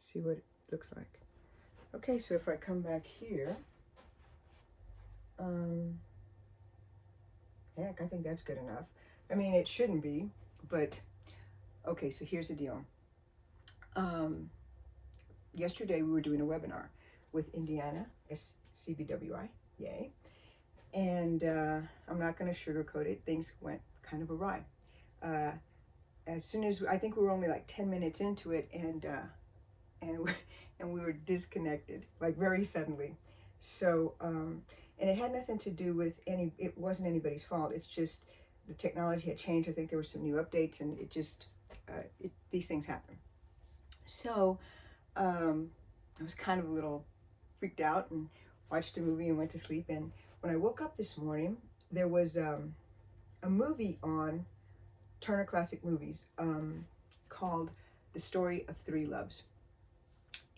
Let's see what it looks like. Okay, so if I come back here, heck, I think that's good enough. I mean, it shouldn't be, but okay, so here's the deal. Yesterday we were doing a webinar with Indiana, SCBWI, yay. And I'm not going to sugarcoat it, things went kind of awry. As soon as, I think we were only like 10 minutes into it, and we were disconnected, like very suddenly. So, and it had nothing to do with it wasn't anybody's fault. It's just the technology had changed. I think there were some new updates, and it just, these things happen. So, I was kind of a little freaked out and watched a movie and went to sleep. And when I woke up this morning, there was a movie on Turner Classic Movies called The Story of Three Loves.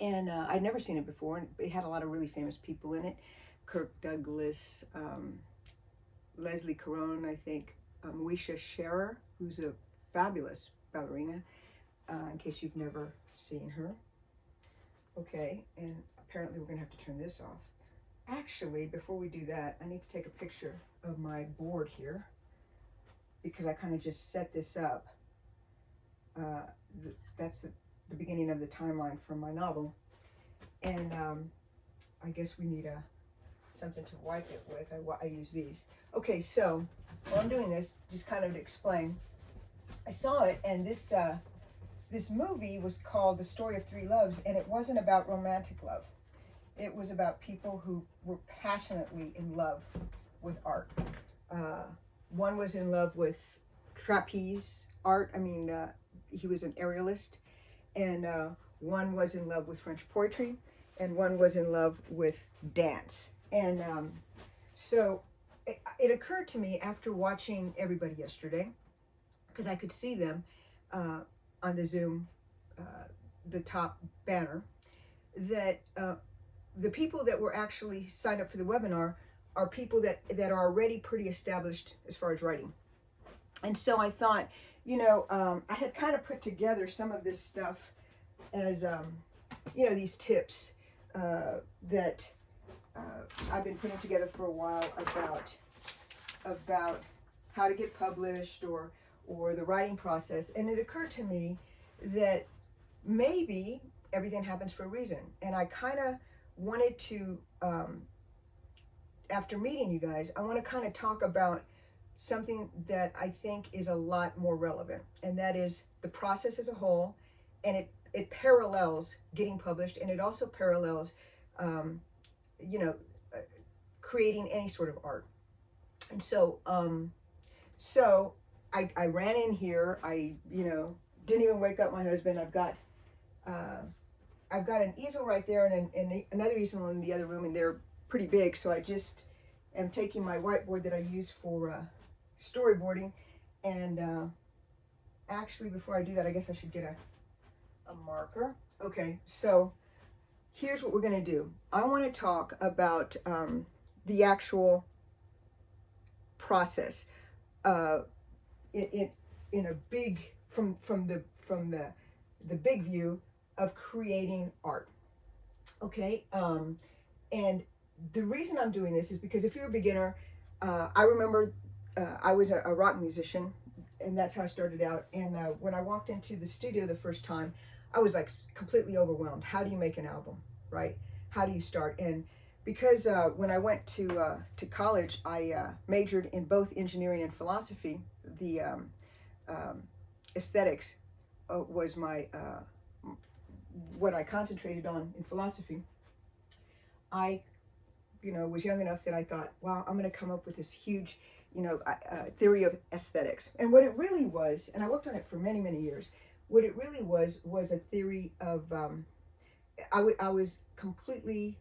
And I'd never seen it before, and it had a lot of really famous people in it. Kirk Douglas, Leslie Caron, I think, Moesha Scherer, who's a fabulous ballerina, in case you've never seen her. Okay, and apparently we're gonna have to turn this off. Actually, before we do that, I need to take a picture of my board here, because I kind of just set this up. That's the beginning of the timeline from my novel. And I guess we need something to wipe it with. I use these. Okay, so while I'm doing this, just kind of to explain, I saw it, and this movie was called The Story of Three Loves, and it wasn't about romantic love. It was about people who were passionately in love with art. One was in love with trapeze art. I mean, he was an aerialist. And one was in love with French poetry, and one was in love with dance. And so it occurred to me after watching everybody yesterday, because I could see them on the Zoom, the top banner, that the people that were actually signed up for the webinar are people that are already pretty established as far as writing. And so I thought, you know, I had kind of put together some of this stuff as, you know, these tips that I've been putting together for a while about how to get published or the writing process. And it occurred to me that maybe everything happens for a reason. And I kind of wanted to, after meeting you guys, I want to kind of talk about something that I think is a lot more relevant, and that is the process as a whole. And it parallels getting published, and it also parallels, you know, creating any sort of art. And so, I ran in here. I, you know, didn't even wake up my husband. I've got an easel right there, and another easel in the other room, and they're pretty big. So I just am taking my whiteboard that I use for storyboarding, and actually, before I do that, I guess I should get a marker. Okay, so here's what we're going to do. I want to talk about the actual process in a big, from the big view of creating art. Okay, and the reason I'm doing this is because if you're a beginner, I remember I was a rock musician, and that's how I started out. And when I walked into the studio the first time, I was like completely overwhelmed. How do you make an album, right? How do you start? And because when I went to college, I majored in both engineering and philosophy. The aesthetics was my what I concentrated on in philosophy. I, you know, was young enough that I thought, wow, I'm going to come up with this huge, you know, theory of aesthetics. And what it really was, and I worked on it for many, many years, what it really was a theory of, I was completely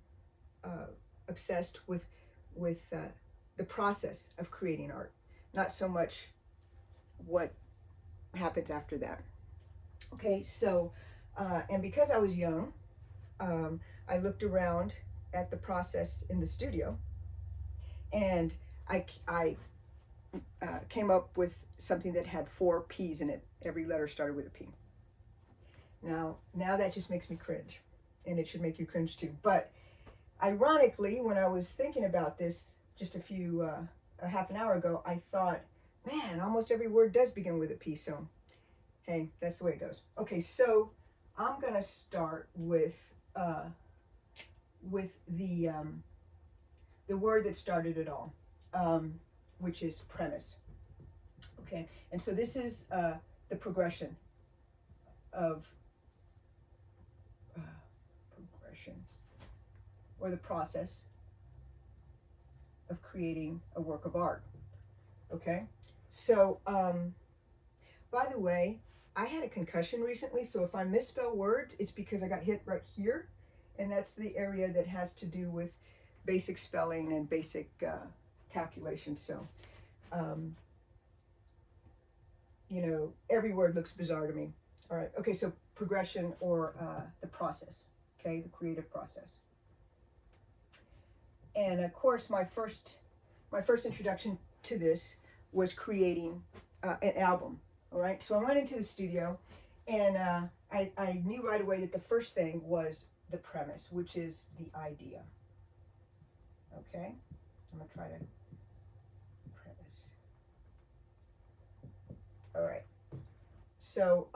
obsessed with the process of creating art, not so much what happens after that. Okay, so, and because I was young, I looked around at the process in the studio, and I came up with something that had 4 P's in it. Every letter started with a P. Now that just makes me cringe, and it should make you cringe too. But ironically, when I was thinking about this just a half an hour ago, I thought, man, almost every word does begin with a P, so hey, that's the way it goes. Okay, so I'm gonna start with the word that started it all, which is premise. Okay, and so this is the progression of or the process of creating a work of art. Okay, so by the way, I had a concussion recently, so if I misspell words, it's because I got hit right here, and that's the area that has to do with basic spelling and basic calculation. So, you know, every word looks bizarre to me. All right, okay, so progression or the process, okay, the creative process. And of course, my first introduction to this was creating an album. All right, so I went into the studio, and I knew right away that the first thing was the premise, which is the idea. Okay, I'm gonna try to premise. All right, so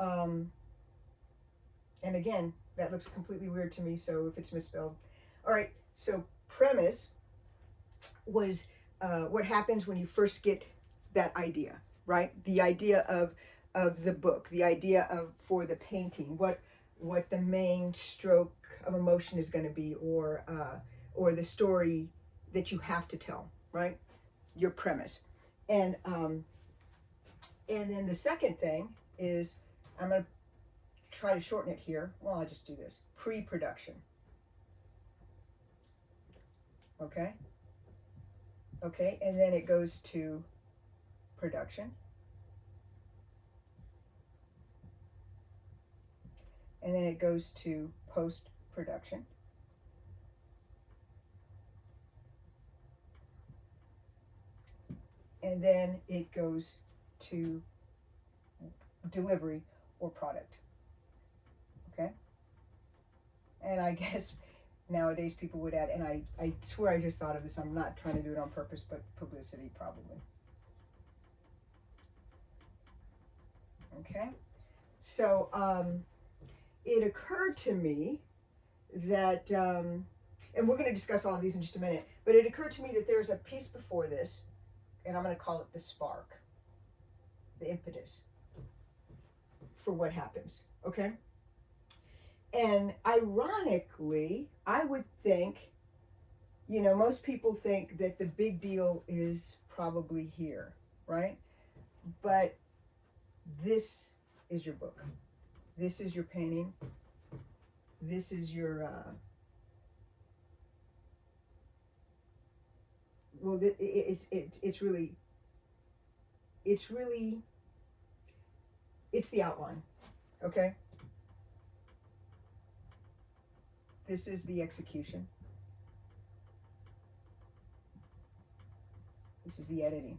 and again, that looks completely weird to me, so if it's misspelled. All right, so premise was what happens when you first get that idea, right? The idea of the book, the idea of for the painting, what the main stroke of emotion is going to be, or the story that you have to tell, right? Your premise, and then the second thing is, I'm going to try to shorten it here. Well, I'll just do this: pre-production. Okay. Okay, and then it goes to production. And then it goes to post-production. And then it goes to delivery or product. Okay? And I guess nowadays people would add, and I swear I just thought of this, I'm not trying to do it on purpose, but publicity probably. Okay? So, it occurred to me that, and we're going to discuss all of these in just a minute, but it occurred to me that there's a piece before this, and I'm going to call it the spark, the impetus for what happens, okay? And ironically, I would think, you know, most people think that the big deal is probably here, right? But this is your book. This is your painting. This is your, well, it's really, it's the outline, okay? This is the execution. This is the editing.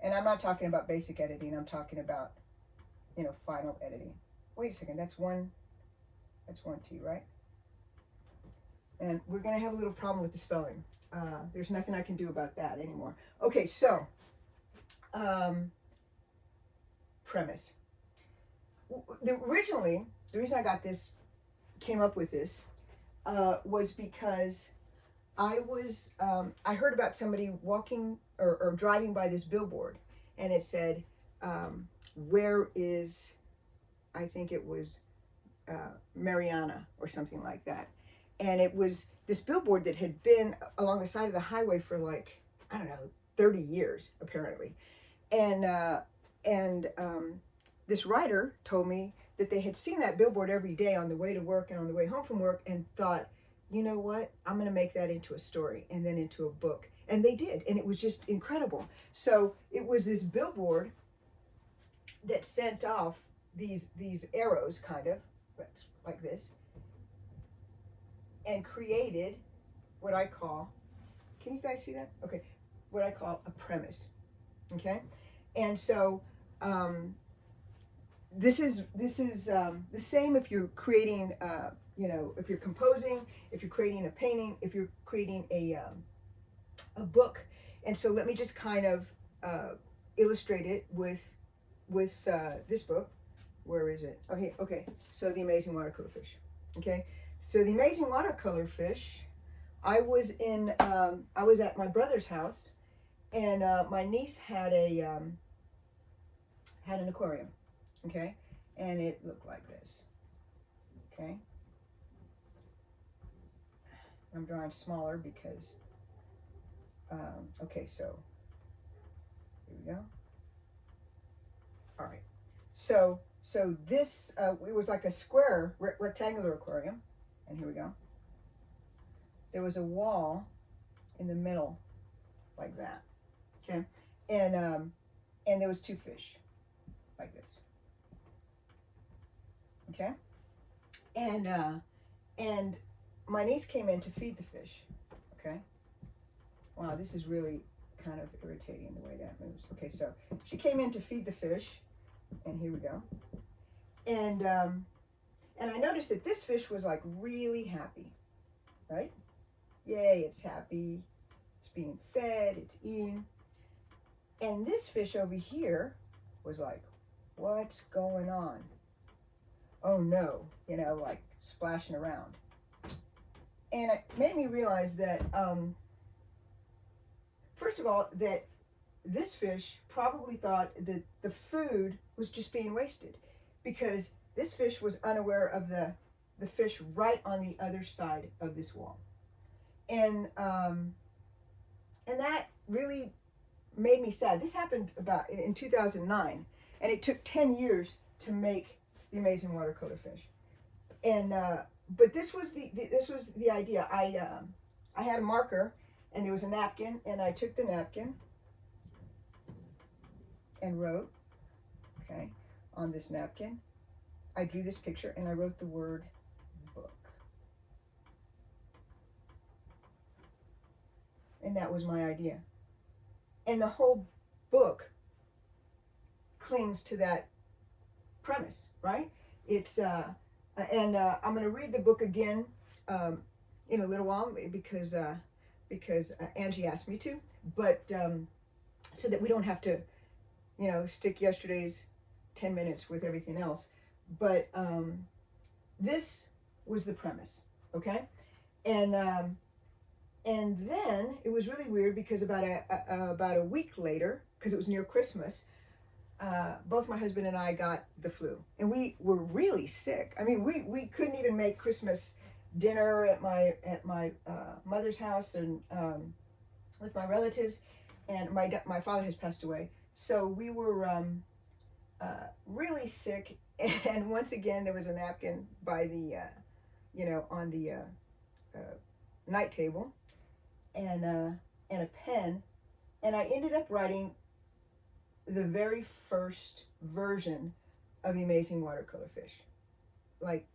And I'm not talking about basic editing. I'm talking about, you know, final editing. Wait a second, that's one T, right? And we're gonna have a little problem with the spelling. There's nothing I can do about that anymore. Okay, so, premise. Originally, the reason I came up with this, was because I heard about somebody walking or driving by this billboard, and it said, where is, I think it was Mariana or something like that. And it was this billboard that had been along the side of the highway for like, I don't know, 30 years apparently. And this writer told me that they had seen that billboard every day on the way to work and on the way home from work, and thought, you know what, I'm going to make that into a story and then into a book. And they did, and it was just incredible. So it was this billboard that sent off these arrows, kind of like this, and created what I call, can you guys see that? Okay, what I call a premise. Okay, and so this is the same if you're creating, you know, if you're composing, if you're creating a painting, if you're creating a book. And so let me just kind of illustrate it with this book. Where is it? Okay, okay. So The Amazing Watercolor Fish. Okay, so The Amazing Watercolor Fish. I was at my brother's house, and my niece had an aquarium. Okay, and it looked like this. Okay, I'm drawing smaller because. Okay, so here we go. All right, so this it was like a square rectangular aquarium, and here we go. There was a wall in the middle, like that. Okay, and there was 2 fish, like this. Okay, and my niece came in to feed the fish. Okay. Wow, this is really kind of irritating the way that moves. Okay, so she came in to feed the fish, and here we go. And I noticed that this fish was like really happy, right? Yay, it's happy. It's being fed, it's eating. And this fish over here was like, what's going on? Oh no, you know, like splashing around. And it made me realize that, first of all, that this fish probably thought that the food was just being wasted, because this fish was unaware of the fish right on the other side of this wall. And that really made me sad. This happened about in 2009, and it took 10 years to make The Amazing Watercolor Fish. And but this was the idea. I had a marker, and there was a napkin, and I took the napkin and wrote, okay, on this napkin, I drew this picture, and I wrote the word book. And that was my idea. And the whole book clings to that premise, right? It's, and I'm going to read the book again in a little while because Angie asked me to, but so that we don't have to, you know, stick yesterday's 10 minutes with everything else. But this was the premise, okay? And then it was really weird because about a week later, because it was near Christmas, both my husband and I got the flu, and we were really sick. I mean, we couldn't even make Christmas dinner at my mother's house and with my relatives, and my father has passed away, so we were really sick. And once again, there was a napkin by the you know, on the night table, and a pen, and I ended up writing the very first version of The Amazing Watercolor Fish. Like,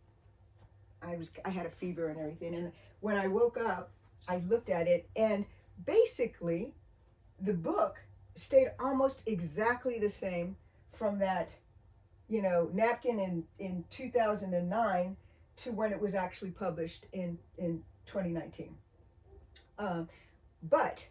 I had a fever and everything, and when I woke up, I looked at it, and basically the book stayed almost exactly the same from that, you know, napkin in 2009 to when it was actually published in 2019. But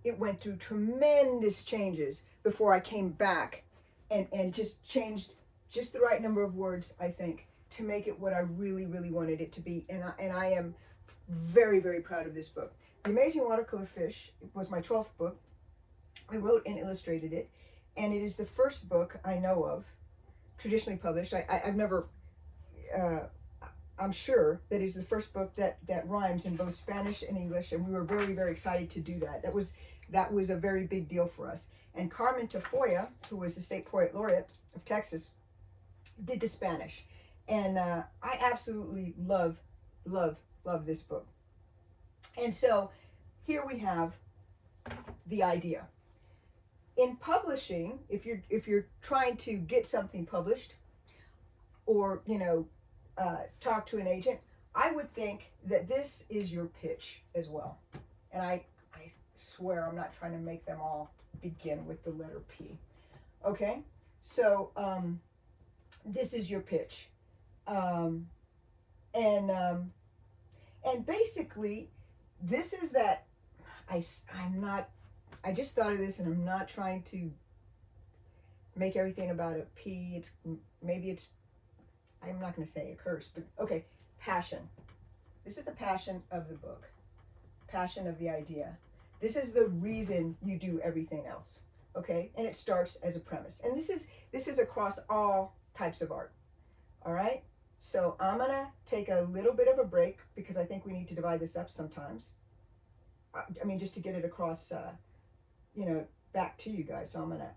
it went through tremendous changes before I came back and just changed just the right number of words, I think, to make it what I really, really wanted it to be. And I am very, very proud of this book. The Amazing Watercolor Fish was my 12th book. I wrote and illustrated it, and it is the first book I know of traditionally published. I've never, I'm sure that is the first book that rhymes in both Spanish and English, and we were very, very excited to do that. That was a very big deal for us. And Carmen Tafoya, who was the State Poet Laureate of Texas, did the Spanish. And I absolutely love this book. And so here we have the idea. In publishing, if you're trying to get something published, or, you know, talk to an agent, I would think that this is your pitch as well. And I swear I'm not trying to make them all begin with the letter P. Okay, so this is your pitch. Um, and basically, this is that, I'm not, I just thought of this, and I'm not trying to make everything about a P. It's, maybe it's, I'm not going to say a curse, but okay, passion. This is the passion of the book, passion of the idea. This is the reason you do everything else, okay? And it starts as a premise. And this is across all types of art, all right? So I'm gonna take a little bit of a break because I think we need to divide this up sometimes. I mean, just to get it across, back to you guys. So I'm gonna